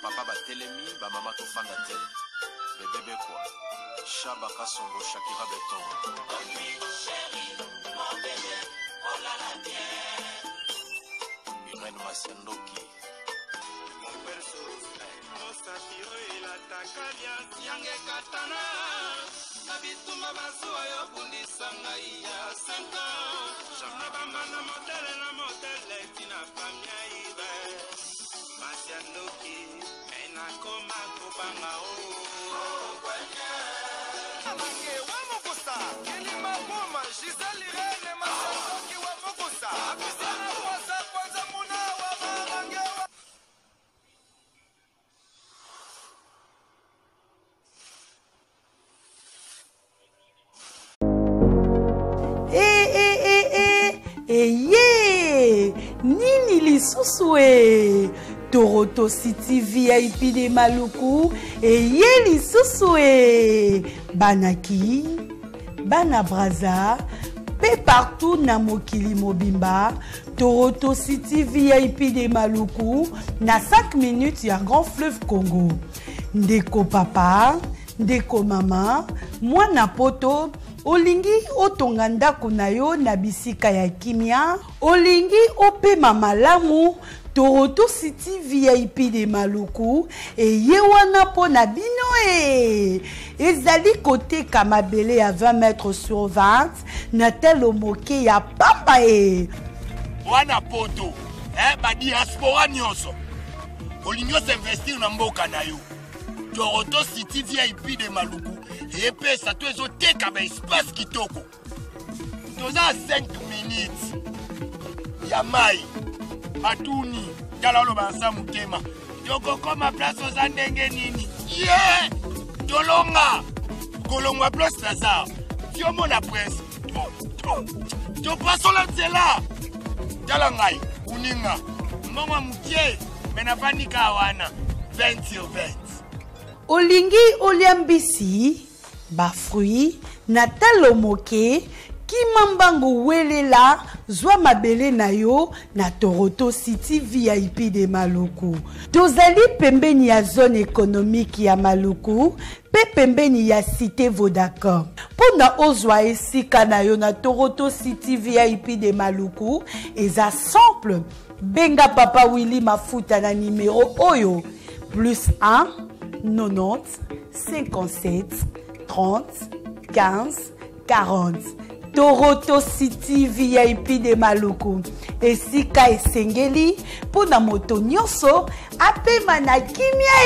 papa batelemi ba mama to fanda te bébé quoi Chaba Kasongo Shakira Beton Irène Masendoki mon perso Osatiro ila takalia yange katana Nabituma bazuwa yo bundisanga iya 5 ans Jamna bamba na modele tina pamia ibe Masendoki ena koma kubanga o kwenye Amange wa mokosa Kelima boma Giselle Irene Masendoki wa mokosa Abisana kwanza muna wa marange wa Nini lisusu Toroto City VIP de Maluku lisusu Banaki Bana Braza pe partout na mokili mobimba Toroto City VIP de Maluku na 5 minutes ya Grand Fleuve Congo ndeko papa ndeko mama mwana poto olingi otonga ndako na yo na bisika ya kimia olingi opema malamu Toroto City VIP de Maluku ye wana po na bino ezali kote kamabele ya 20 mètres sur 20 na telo moke ya pamba wana poto ba diaspora nyonso olingi investir na mboka na yo Toroto City VIP de Maluku epesa to ezoteka ba espace kitoko toza 5 minutes ya mai matuni tala lo bansa mutema tokokoma place oza ndenge nini tolonga kolongwa place Lazare tiomona presse topasola nzela tala ngai uninga mbongo mukie menafandika wana 20 sur 20 olingi oliambisi ba fruit na talo moke kimambango welela zwa mabele na yo na Toroto City VIP de Maluku tozali pembeni ya zone économique ya Maluku pe pembeni ya cité Vodacom pona ozwa esika na yo na Toroto City VIP de Maluku eza simple benga papa Willy Mafuta na numéro oyo +1 90 57 30 15 40 Toroto City VIP de Maluku esika esengeli pona moto nyonso apema na kimia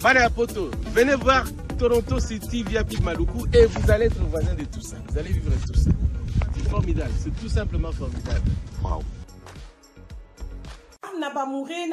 Bana poto, venez voir Toronto City VIP de Maluku et vous allez être voisin de tout ça. Vous allez vivre tout ça. C'est formidable, c'est tout simplement formidable. Wow. Na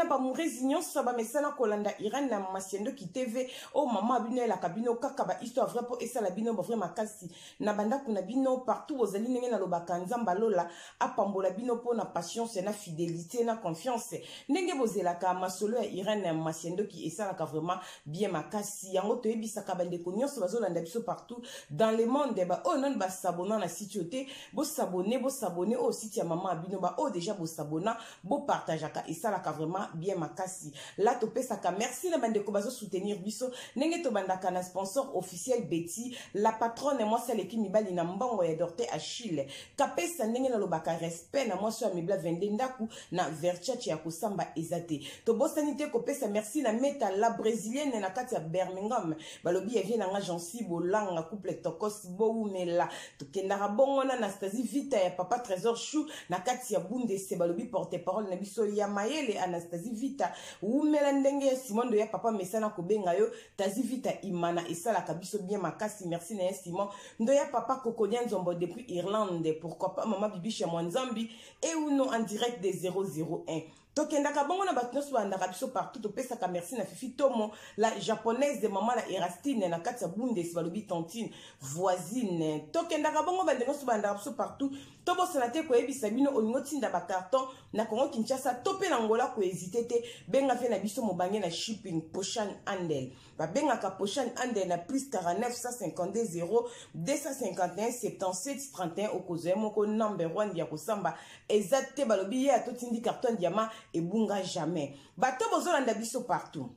bamure zinyon saba mesana kolanda Irène na Masiendo ki TV o mama bino la kabino kaka ba histoire vrai po esa la bino ba vrai makasi na banda kuna bino partout ozali ndenge na lobaka nzamba lola apambola bino po na patience na fidélité na confiance ndenge bozela ka masolo ya Irène na Masiendo ki esa la ka vraiment bien makasi yango to ebisa ka bande ko nyonso bazolanda biso partout dans le monde ba o non ba s'abonner na site yote bo s'abonner au site ya mama bino ba o déjà bo s'abonner bo partager ka ça la vraiment bien makasi là to pesa ka merci na bande ko bazo soutenir biso nenge to bandaka na sponsor officiel Betty la patronne moi celle qui mibali na mbongo ya Dorte Achille ka pesa ndenge na lobaka respect na moi so mibla vende ndaku na verchach ya kusamba ezate to bosanité ko pesa merci na meta la brésilienne na kati ya Birmingham balobi ya vient nga Jansi Bolanga couple tokos boumela to kendara bongo na Anastasie Vita ya papa Trésor Chou na kati ya bunde se balobi porte parole na biso ya mayele Anastasie Vita umela ndenge ya Simon de ya papa mesana kobenga yo Tazi Vita imana esala kabiso bien makasi merci na Simon ndo ya papa Kokonia Nzombo depuis Irlande pourquoi pas maman Bibi chez Mwanzambi et ou non en direct des 001 tokendaka bongo na bato nyonso bandaka biso partout topesaka merci na Fifi Tomo la japonaise de maman la Erastine na kati ya bundes balobi tantine voisine tokendaka bongo bande nyonso bandaka biso partout tobosana te koyebisa bino olingo tinda ba carton na Congo Kinshasa tope na Angola ko hésiter te benga fe na biso mobange na shipping Poshan Andel ba benga ka Poshan Andel na plus 49 152 0 251 77 31 okozo moko number 1 ya kosamba ezate balobi ya totindi carton diama ebunga jamais bato bozolanda biso partout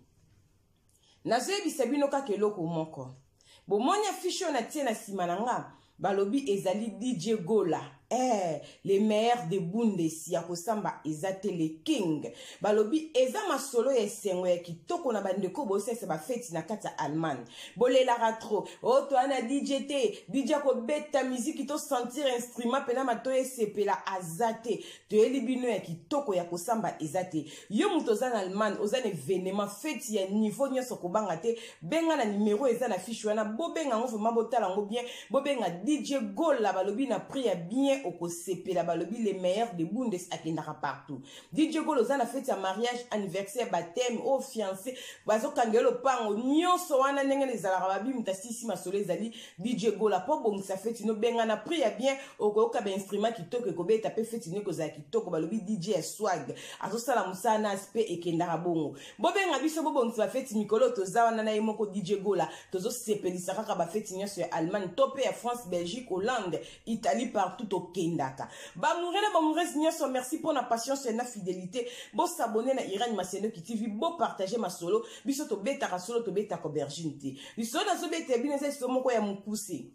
nazoyebisa bino kaka eloko moko bomoni afishe oyo natie na nsima na nga balobi ezali DJ Gola les meilleurs de Bundesi ya kosamba ezate le king balobi eza masolo ya esengo ya kitoko na bandeko bosese bafeti na kati ya Allemagne bolelaka tro to ana DJ te DJ ko beta musique to sentir instrument pena mato esepela azate toyeli bino ya kitoko ya kosamba ezate yo muto za na Allemagne oza ne événement feti ya niveau nyonso kobanga te benga na numéro eza na fiche wana bobenga ngo vraiment botala ngo bien bobenga DJ Gola balobi na prix ya bien okosepela balobi les meilleurs de Bundes akendaka partout DJ Gola oza na fête ya mariage anniversaire baptême au fiancé bazokangela pango nyonso wana ndenge ezalaka babi mutasisi masolo ezali DJ Gola po bongisa fête no benga na prix ya bien okoyoka ba instrument kitoko ekobeta pe fête ne kozala kitoko balobi DJ ya swag azosala musana aspe ekendaka bongo bobenga biso bobongisa fête mikolo toza wana na yemoko DJ Gola tozosepelisa kaka ba fête nyonso ya Allemagne tope ya France Belgique Hollande Italie partout au Kendaka. Bamourez nyonso merci pour la patience et la fidélité. Bo s'abonner na Irani Masendo qui TV, bo partager ma solo, biso to beta ka solo to beta ko berginte. Biso na zo beta binese so moko ya mukuse.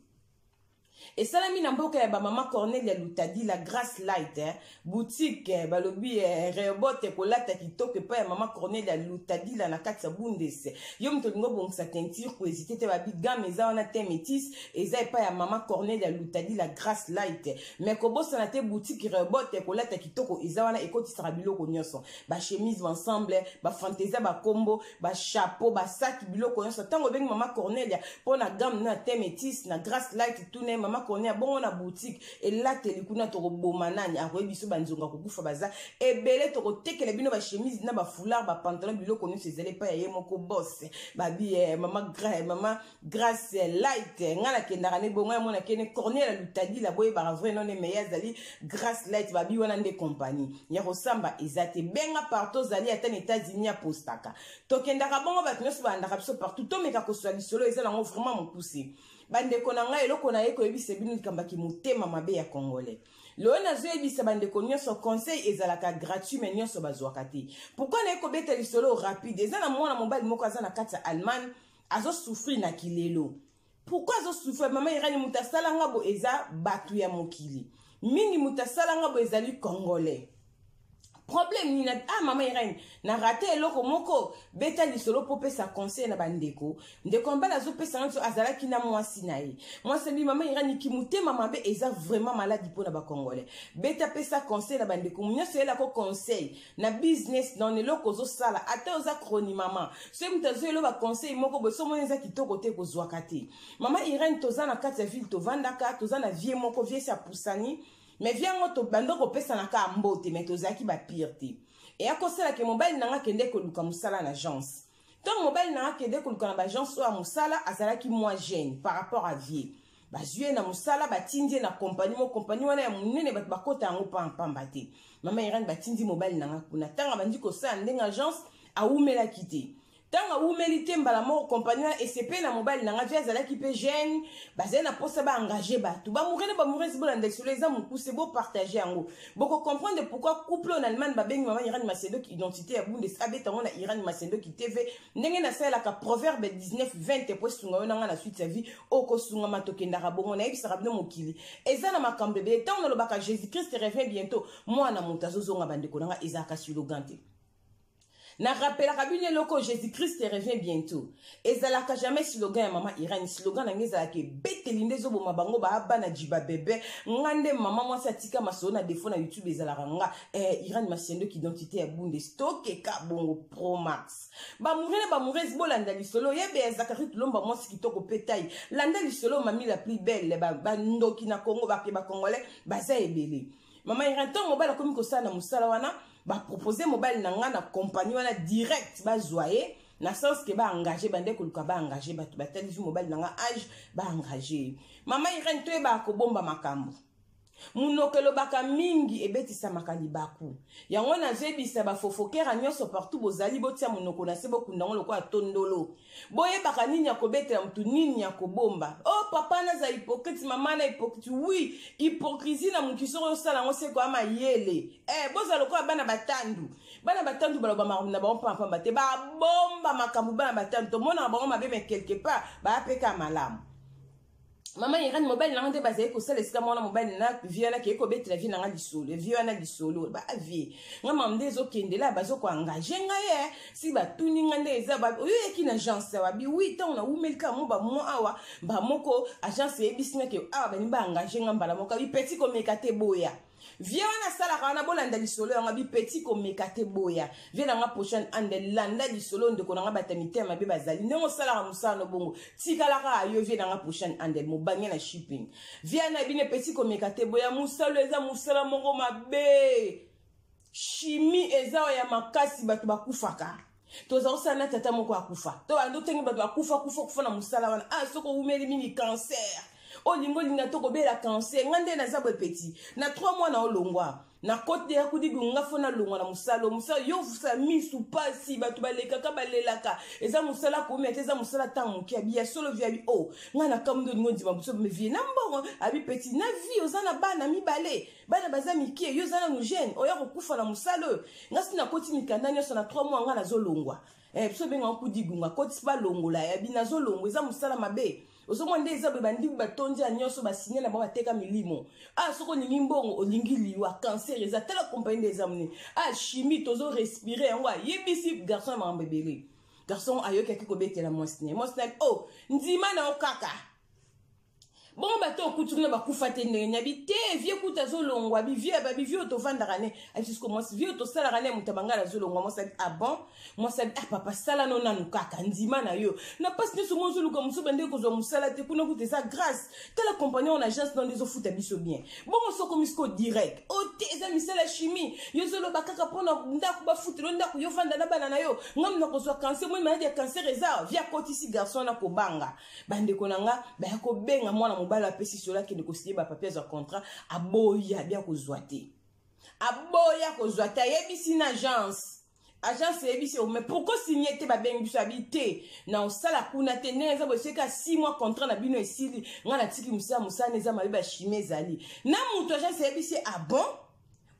Et ça la mi namboka ya ba mama Cornelia Lutadi la Grace Light boutique balobi rebote kolata kitoko pa ya mama Cornelia Lutadi la na kati ya Bundes yo mto ngo bongisa teinture ko hésiter te ba big gamme eza wana te métis eza pa ya mama Cornelia Lutadi la Grace Light mais ko bossa na te boutique rebote kolata kitoko eza wana ekoti sara biloko nyonso ba chemise ensemble ba fantaisie ba combo ba chapeau ba sac biloko nyonso tango bengi mama Cornelia pona gamme na te métis na Grace Light tout ne mama Cornelia bon na boutique et là telikuna to bomanani akoyebiso banzonga kokufa baza ebele to kotekela bino ba chemise na ba foulard ba pantalon biloko nyonso ezele pa ya yemoko boss babi mama Grace Light ngala kendaka ne bonga mona kene Cornelia Lutadi la boye ba vrai non meilleur zali Grace Light babi wana nde compagnie ya kosamba ezate benga partout zali ata na États-Unis ya postaka to kendaka bongo ba nyonso bandaka biso partout to meka ko swali solo ezala ngo vraiment mon pousser bandeko na ngai eloko na ye koyebisa bino likambaki motema mabe ya congolais lo nazoyebisa bandeko nyonso conseil ezalaka gratuit mais nyonso bazwaka te pourquoi na ye kobeta lisolo rapide eza na mwana mobali moko aza na kati ya Allemagne azosouffrir na kilelo pourquoi azosouffrir mama irani mutu asalanga bo eza batu ya mokili mingi mutu asalanga bo ezali congolais problème ni na mama irene na raté eloko moko beta lisolo popé sa conseil na bandeko ndeko mbala zo pesa nso azalaki na mwasi na ye mwasi bi mama irene ki mutema mabe eza vraiment malade pour na ba congolais beta pesa conseil na bandeko munyoso ela ko conseil na business dans eloko zo sala ata oza chroni mama so mutazo elo ba conseil moko bo so moneza kitoko te ko zwaka te mama irene toza na kati ya ville to vandaka toza na vie moko vie sa pusani mais viens to bandoko pesa na ka mbote mais tozaki ba pire te et akosala ke mobile nanga kende ko luka musala na agence tant mobile nanga kende ko luka na agence o musala azalaki moi jeune par rapport à vie bazue na musala batindie na compagnie mo compagnie wana ya munene bakota yango pamba te mama irane batindi mobile nanga kuna tanga bandi ko sa ndenga agence a umela kité tanga umelite mbala moko compagnie et CP na mobile nanga via zalaki pe jeune bazena posa ba engager batu ba mouresi bolanda solo eza mukuse bo partager yango boko comprendre pourquoi couple en Allemagne ba bengi mama Irani Masendo ki identité ya Bundes abeta ngona Irani Masendo ki TV ndenge na sala ka proverbe 19:20 po sunga ona nga na suite sa vie oko sunga matokenda rabongo na ebisa rabino mokili eza na makambe be tant na lobaka Jésus Christ revient bientôt moi na mutazo zonga bandeko nanga eza ka sulogante na rappela kabine loko Jésus Christ revient bientôt ezalaka jamais slogan ya mama Irani slogan na ngeza ke betelinde zo boma bango ba bana jiba bébé ngande mama mwasa tika masona defo na YouTube ezalaka nga Irani Masendo ki identité ya Bundes stock ka bongo Pro Max ba mourez bolanda lisolo yebe Zakari Tulomba mwasi kitoko petai landa lisolo mami la plus belle ba ndoki na Congo ba congolais baza ebele mama Irani to mobile komi ko sana musala wana ba proposer mobile nanga na compagnie wana direct ba zoyer na sens que ba engager bande ko luka ba engager ba talizu mobile nanga âge ba engager mama Irene to ba ko bomba makambo munokelo baka mingi ebetisa makali baku yango na zebisa ba fofokera nyonso partout bozali botia munoko na sebo kundango lokwa tondolo boye baka nini ya kobetela mtu nini ya kobomba oh papa na za hypocrite mama na hypocrite oui hypocrisie na mukiso yo sala ngo se kwa mayele boza lokwa bana batandu bana batandu baloba na bango pamba te ba bomba makambu bana batandu to mona bango mabe mais quelque part ba peka malamu maman Irène mobile nanga te bazali ko sala esika mona mobile na viana ke ko betela vie nanga lisolo viana lisolo ba vie nga mamde zo kendela bazo ko engager nga ye si ba tuni nga ndeza ba oyo eki na agence wa bi 8 ans na umelka mo ba mo awa ba moko agence e bisinga ke awa ba ni ba engager nga mbala moka bi petit ko mekate boya viens wana sala kana bolanda lisolo yanga bi petit ko mekate boya viens nga prochaine ande landa lisolo ndeko nga batamite mabe bazali ndenge sala ka musano bongo tikala ka yo viens nga prochaine ande mo bangi na shipping viens na bine petit ko mekate boya musalo eza musala mongo mabe chimie eza ya makasi batu bakufaka toza osana tata moko akufa to ando tengi batu akufa na musala wana soko umeli mini cancer olingo linga to kobela cancer ngande na zabo petit na 3 mois na olongwa na côté ya kudigu ngafona longwa na musalo yo fusa misu pasi batu baleka ka balelaka eza musala ko mete eza musala tamuki abia solo via bi ngana kamdo lingo ndima buso me vie na mbongo abi petit na vie ozana bana mibale bana bazami ki yo zana no jeune oya ko kufa na musalo ngasi na koti mikanda nyoso na 3 mois ngana zolongwa biso benga kudigu ngakoti ba longola ya bina zolongwa eza musala mabe osomo nde eza bandi batonzi ya nyonso basigné na bango bateka milimo soko olingi mbongo olingi liwa cancer eza tala compagnie nde eza moni chimie tozo respirer yango ayebisi garçon ya makambo ebele garçon ayokaki kobetela mwasi ndima na yo kaka bongo bato okutuna bakufa te ndenge nyabi te vie kuta zolongwa bivie otovandaka ne abisko mwasi vie otosalaka ne moto abangala zolongwa mwasi bon mwasi papa sala no nanu kaka ndima na yo na pasi nyonso mo ozoluka mosu bande kozwa mosala te kuna kuta eza grâce tala compagnie en agence nande ezofuta biso bien bongo soko misiko direct ote eza misala chimie yo zoloba kaka mpona ndako bafutelo ndako yo vanda na bana na yo ngam na kozwa cancer moi maladie ya cancer eza via kotisi garçon na kobanga bandeko na nga baya kobenga mwana mobala apesi sola ke ndeko signé ba papiers ya contrat aboya bia kozwa te yebisi na agence yebisi mais pourquoi signer te ba bengi biso habité na osala kuna te neza bo seka 6 mois contrat na bino esili ngana tiki musa neza mabe ba chimie zali na muto agence yebisi bon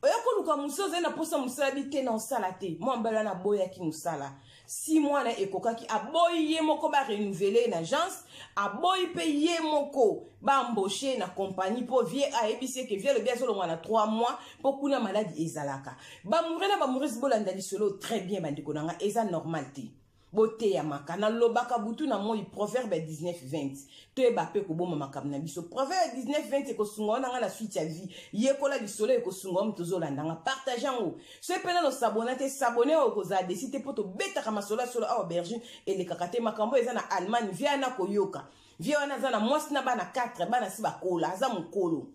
oya koluka musoze na posa musala bite na osala te mo mbala na boya ki musala 6 mois na ekokaki aboyi ye moko ba renouveler na agence aboyi pe ye moko ba embaucher na compagnie po vie ayebisi ke vie le bien solo na 3 mois po kuna maladie ezalaka ba murena ba muresi bolanda lisolo très bien bandiko nanga eza normal te bote ya makana lobaka butu na moi proverbe 19:20 to eba pe ko boma makam na biso proverbe 19:20 ko sunga na la suite ya vie yekola lisolo e ko sunga mtozolanda nga partager ngo se pena no s'abonner o ko za décider poto beta kama solo awa berger et les kakate makambo eza na Allemagne via na koyoka via wana za na mwasi na bana 4 bana si bakola aza mukolo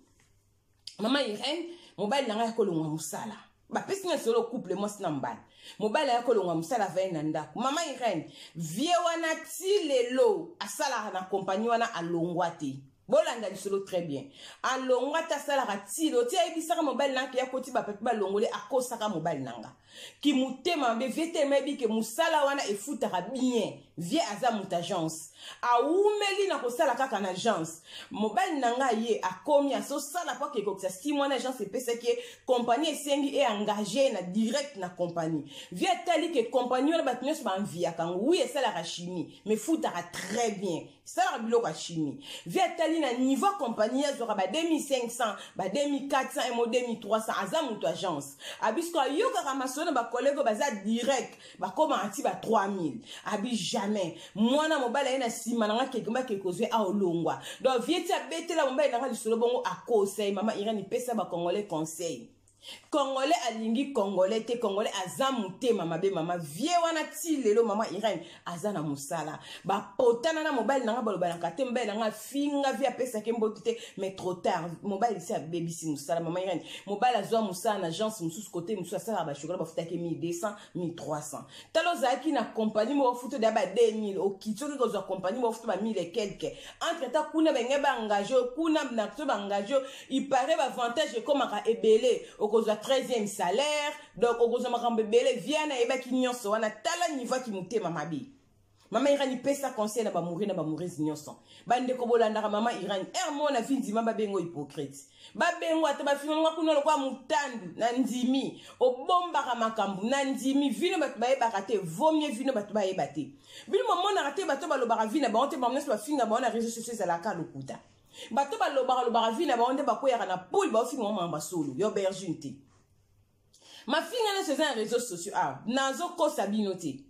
mama Irène mobile nanga ya kolongwa musala ba pesi na solo couple mwasi na mbala mobile ya kolongwa musala vaye na ndako mama Irène vie wana ti lelo asala na compagnie wana alongwa te bolanda lisolo très bien alongwa ta sala ka ti lo ti ayebisaka mobile nanga ya koti ba pepe balongole akosaka mobile nanga ki mutema mbe vete mebi ke musala wana efutaka bien vie aza muta agence aumeli na kosala kaka na agence mobile nanga ye akomi aso sala pa ke kokisa 6 mois na agence epesa ke compagnie esengi e engagé na direct na compagnie vie tali ke compagnie wana bato nyonso banvia kango oui esalaka chimie mais futaka très bien esalaka biloko ya chimie vie tali na niveau compagnie azwaka ba 2500 ba 2400 et mo 2300 aza muto agence abisko ayokaka masolo ba collègue baza direct bakoma ati ba 3000 abi jamais mwana mobala ena sima nanga kekemba kekozwe a olongwa donc vieti abetela mobala nanga lisolo bongo a conseil mama Irène pesa ba congolais conseil Congolais alingi Congolais te Congolais azamute mama be mama vie wana ti lelo mama Irène azana musala ba potana na mobile nanga baloba na kate mobile nanga finga via pesa ke mbotite mais trop tard mobile ici a baby si musala mama Irène mobile azwa musala na agence mususu côté mususu sala ba chocolat ba futaki 1200 1300 talo zaki na compagnie mo futo da ba 2000 o kitoko ko zwa compagnie mo futo ba 1000 et quelques entre ta kuna benge ba engagé kuna na to ba engagé il paraît ba avantage comme aka ebele okozwa 13e salaire donc okozwa makambo ebele via na eba ki nyonso wana tala niveau ki mutema mabi Mama Irani pesa conseil na ba mourir nyonso. Bande ko bolanda mama Irani. Mona vindi mama bengo hypocrite. Ba bengo ata ba fino ngwa kuno kwa mutandu na ndimi. O bomba ka makambu na ndimi vino batu ba ebakate vomie vino batu ba ebate. Bino mama na rate bato ba lobaka vina ba onte ba mneso ba finga ba na réseaux sociaux za la ka lokuta. Bato ba lobaka vina ba onte ba koyaka na poule ba finga mama solo yo berjunte. Ma finga na ces réseaux sociaux nazo ko sabinote.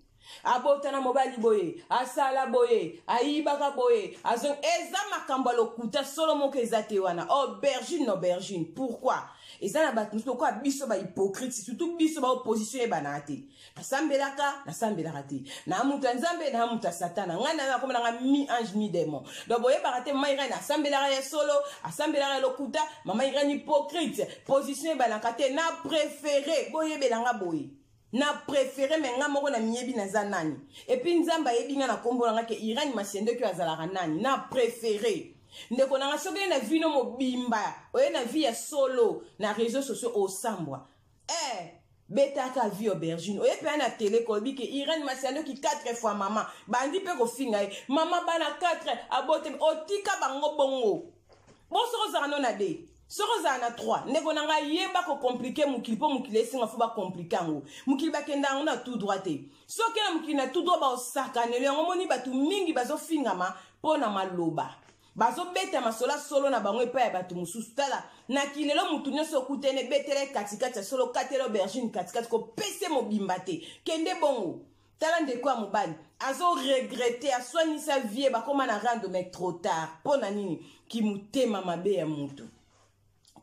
Abotana mobali boye, asala boye, aibaka boye, azon eza makamba lokuta solo moko ezate wana. Aubergine aubergine. Pourquoi? Eza na bat musto kwa biso ba hypocrite, surtout biso ba opposition e banate. Nasambelaka, nasambelaka te. Na muta nzambe na muta satana. Ngana na koma na mi ange mi démon. Donc boye barate mama ira na sambelaka ya solo, asambelaka lokuta, mama ira ni hypocrite. Position e banaka te na préféré boye belanga boye. Na préféré menga moko na miebi na zanani. Et puis nzamba yebinga na kombo nga ke Irani Masiendo ki azalaka nani. Na préféré. Ndeko na soki na vino mobimba. Oye na vie ya solo na réseaux sociaux au sambwa. Betaka vie aubergine. Oye pe na télé kolbi ke Irani Masiendo ki 4 fois maman. Bandi pe ko finga. Maman bana 4 abote otika bango bongo. Bon soro zano na de. Soro zana 3. Ndeko na nga yeba ko compliqué mukili po mukili singa fuba compliqué ngo. Mukili bakenda ngo na tout droité. Soki na mukili na tout droit ba osakanele ngo moni batu mingi bazo fingama po na maloba. Bazo beta masola solo na bango epa ya batu mususu tala. Na kilelo mutu nyonso kutene betele katikati solo katelo aubergine katikati ko pese mobimbate. Kende bongo. Tala ndeko ya mobali. Azo regretter a soigner sa vie ba koma na rando mais trop tard. Po na nini ki mutema mabe ya mutu.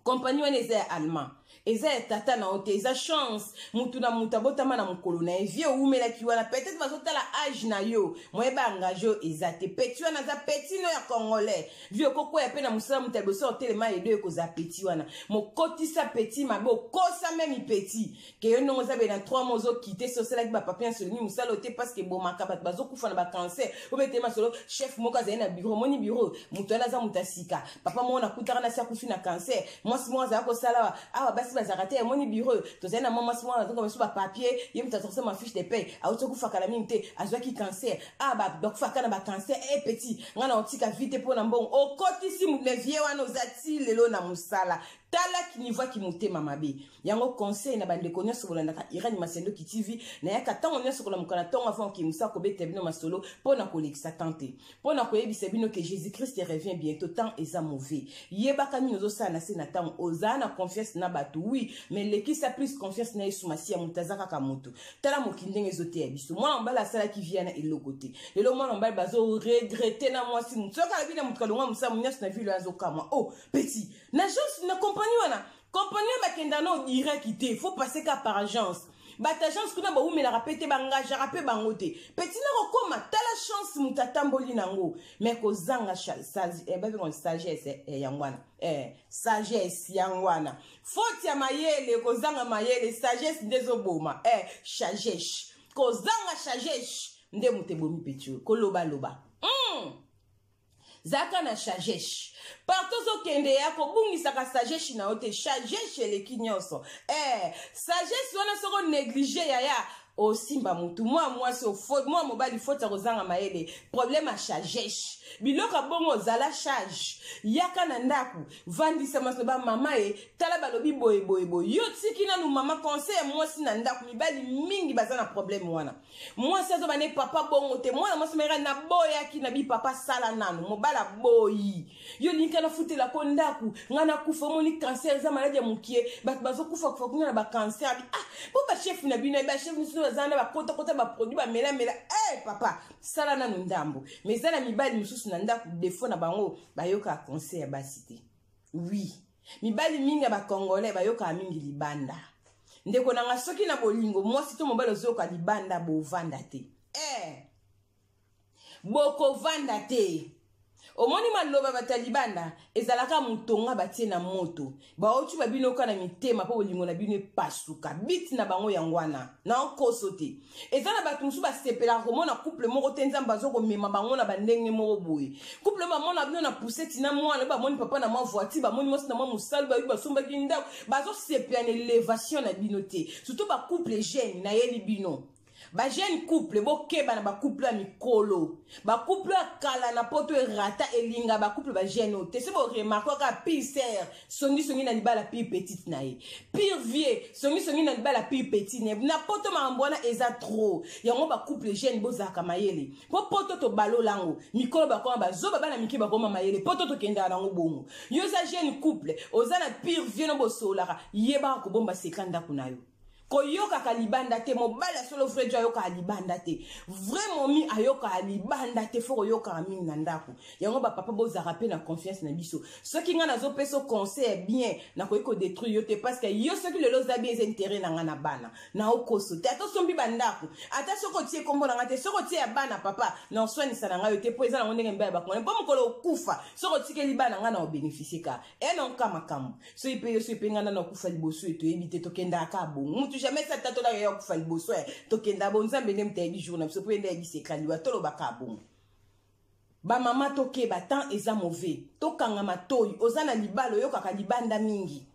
Compagnie wana eza ya allemand. Eza ya tata na ote. Eza chance. Mutu na muta botama na mukolo na evie oumela ki wana. Peut-être bazota la âge na yo. Mweba angajo eza te. Peti wana za peti no ya congolais. Vio koko ya pe na musala muteboso otelema edo eko za peti wana. Mokoti sa peti mabe okosa memi peti. Ke yo nongo za be na 3 mozo kite sosela ki ba papien solini musala ote parce que bon makabat bazo kufa na ba cancer. Obete ma solo chef moko za na bureau moni bureau. Mutu wana za mutasika. Papa mona kutara na sia kufi na cancer. Moi za ko sala basi bazarate moni bureau to zena mama moi donc comme ba papier yem ta ma fiche de paie auto kufaka la minute azwa ki cancer ba kufaka na ba cancer petit ngana otika vite po na mbongo okotisi mu levier wana ozati lelo na musala tala ki niveau ki mutema mabe yango conseil na bande konya sobolanda ka Irani Masiendo ki TV na yaka tango nyo sokola mukana tonga avant ki musa ko bete bino masolo pona ko lekisa tante pona ko yebisa bino que Jésus Christ revient bientôt tant eza mauvais yebaka mino zo sana se na tango ozana confiance na batu oui mais lekisa plus confiance na Yesu Masia mutazaka ka mutu tala mokindenge zote ya biso mwana mbala sala ki vient na elokote lelo mwana mbala bazo regretter na moi si mutu ka bina mutu kalonga musa munyas na ville azo kama oh petit na chance na compagnie wana compagnie bakenda no direct ité faut passer ka par agence bata chance kuna ba umela rapete bangaja rapé bangote petit na kokoma tala chance mutatamboli nango mais ko zanga sagesse yangwana sagesse yangwana faute ya mayele ko zanga mayele sagesse ndezo boma sagesse ko zanga sagesse nde mutebomi petio ko loba loba zaka na sagesse partout zo kende ya ko bungisa ka sagesse na ote sagesse le kinyoso sagesse wana soko négliger ya o simba mutu moi c'est au faute moi mobali faute à kozanga maele problème à sagesse biloka bongo zala charge yaka na ndaku vandisa masoba mama tala balobi boy yo tsiki na nu mama conseil moi si na ndaku mibali mingi bazana problème wana moi ça zo bane papa bongo te moi na mosomera na boya ki na bi papa sala nanu mobala boyi yo linka na futela ko ndaku ngana kufa moni cancer za maladie mukie bazo kufa kuna ba cancer bo ba chef na bino ba chef zana ba kota ba produit ba mela papa sala na ndambo mais zana mibali mususu na ndaku defo na bango bayoka conseil ya basité oui mibali mingi ba congolais bayoka mingi libanda ndeko na soki na bolingo moi sito mobali ozoka libanda bo vanda te boko vanda te omoni maloba batalibanda ezalaka mutonga batie na moto baotu babino kana mitema po bolingo na bino pasuka biti na bango yangwana na nkoso te ezala batu musu basepela komona couple moko te nzamba zo komema bango na bandenge moko boye couple mamona bino na poussette na mwana ba moni papa na mwa voiture ba moni mosi na mwa musali ba yuba somba kinda bazo sepela na élévation na bino te surtout ba couple jeune na yeli bino ba jeune couple bokeba na ba couple ya mikolo ba couple ya kala na poto erata elinga ba couple ba jeune ote se bo remarque ka pire sœur songi na libala pire petite na ye pire vieux songi na libala pire petite na poto mambona eza trop yango ba couple jeune bozaka mayele po poto to balo lango mikolo ba koma ba zoba bana miki ba koma mayele poto to kenda nango bongo yo za jeune couple oza na pire vieux no bosolaka yeba ko bomba sekanda kunayo koyoka kalibanda te mobala solo frère jo yoka alibanda te vraiment mi ayoka alibanda te foko yoka mingi na ndako yango ba papa bozaka pe na confiance na biso soki nga nazo peso conseil bien na koyiko détruire yo te parce que yo soki lelo za bien intérêt na nga na bana na okoso te ata sombi bandako ata soko tie kombo na nga te soko tie ya bana papa na oswani sana nga yo te po eza na ndenge mbaya bakona po mokolo okufa soko tie libana nga na obénéficier ka non kama kambo so ipe yo so ipe nga na okufa liboso eto ebite to kenda ka bongo jamais ça tato la yo kufa liboso to kenda bonza mbene mtebi jour na biso po enda ebise kaliwa tolo bakabongo ba mama toke ba temps eza mauvais to kanga matoyi ozana libalo yo kaka libanda mingi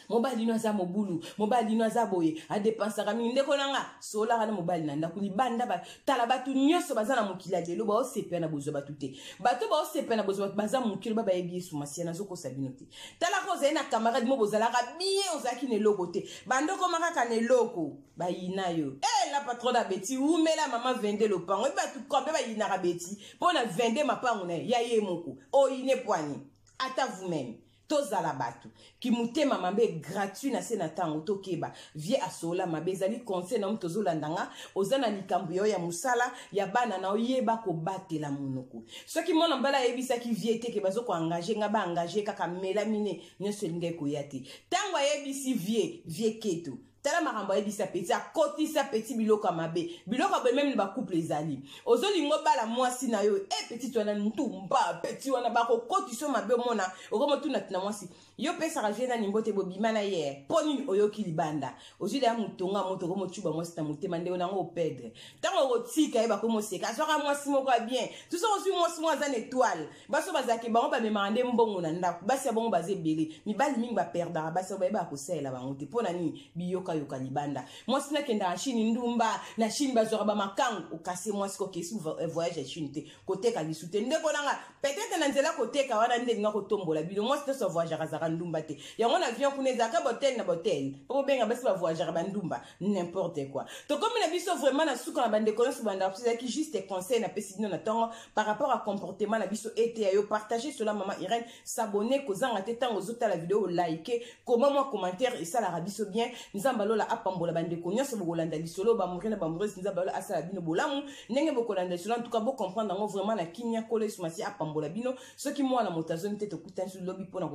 mobali no za mobulu mobali no za boye a dépensera mingi ndeko nanga sola kana mobali na ndako libanda ba tala batu nyoso bazana mokila lelo ba osepe na bozo batu te bato ba osepe na bozo baza mokilo ba yebi Yesu masia na zoko sabino te tala ko za na camarade mo bozala ka bien ozaki ne logo te bandoko maka ne logo ba yina yo la patron da beti ou mela maman vende le pango ba tu kombe ba yina ka beti pona vende mapango na ya ye moko o yine poani ata vous-même tozala batu ki mutema mambe gratuit na sena tango tokeba vie asola mabezali conseil na mtozo landanga ozana likambu yo ya musala ya bana na oyeba ko batela munoko soki mona mbala yebisa ki vie te ke bazo ko engager nga ba engager kaka melamine nyoso linge ko yati tango yebisi vie keto tala makambo yebisa petit akotisa petit biloko mabe biloko be même ba couple ezali ozolingo bala mwasi na yo petit wana ntumba petit wana bako kotiso mabe mona okomo tuna tina mwasi yo pesa ka jena nimbote bobima na ye poni oyoki libanda ozile ya mutonga moto komo chuba mwasi ta mutema nde ona ngo pedre tango otika eba komo seka soka mwasi moko bien tout ça aussi mwasi mwa za étoile baso bazaki bango ba memande mbongo na ndako basi bongo baze bele mibali mingi ba perdra basi ba eba ko sela bango te pona ni biyoka yoka libanda mwasi na kenda na Chine ndumba na Chine bazora ba makango okase mwasi ko kesu voyage à Chine te koteka lisute ndeko nanga peut-être na nzela koteka wana nde nga kotombola bino mwasi to so voyage à ndumba te yango na avion kuneza ka botel na botel po benga basi ba voyage à ndumba n'importe quoi to comme na biso vraiment na suka na bande connaissance banda qui juste conseil na pesino na tango par rapport à comportement na biso été yo partager cela maman Irène s'abonner kozanga te tango zota la vidéo liker comment moi commentaire et ça la rabiso bien nzamba lola apambola bande connaissance bokolanda lisolo ba murena ba muresi nzamba lola asala bino bolamu ndenge bokolanda lisolo en tout cas bo comprendre ngo vraiment na kinya kole sumasi apambola bino ceux qui moi na motazoni te to kutan sur lobby pona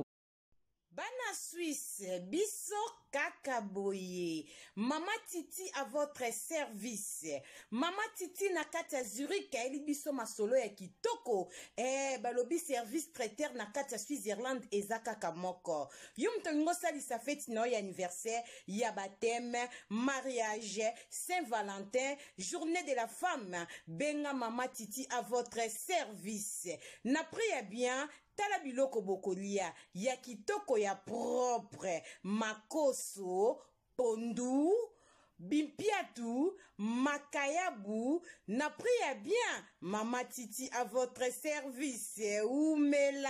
Bana Suisse, biso kakaboye. Mama Titi à votre service. Mama Titi na kata Zurich, eli biso masolo ya kitoko. Balobi service traiteur na kata Switzerland ezaka kamoko. Yum tongo sali sa fête no ya anniversaire, ya baptême, mariage, Saint-Valentin, journée de la femme. Benga Mama Titi à votre service. Na priya bien. Tala biloko bokolia ya kitoko ya propre makoso pondu bimpiatu makayabu na priya bien Mama Titi à votre service oumela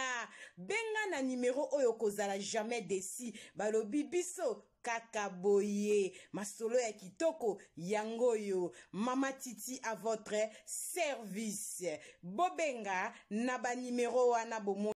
benga na numéro oyo kozala jamais desi balobi biso kakaboye masolo ya kitoko yangoyo Mama Titi à votre service bobenga na ba numéro wana bomo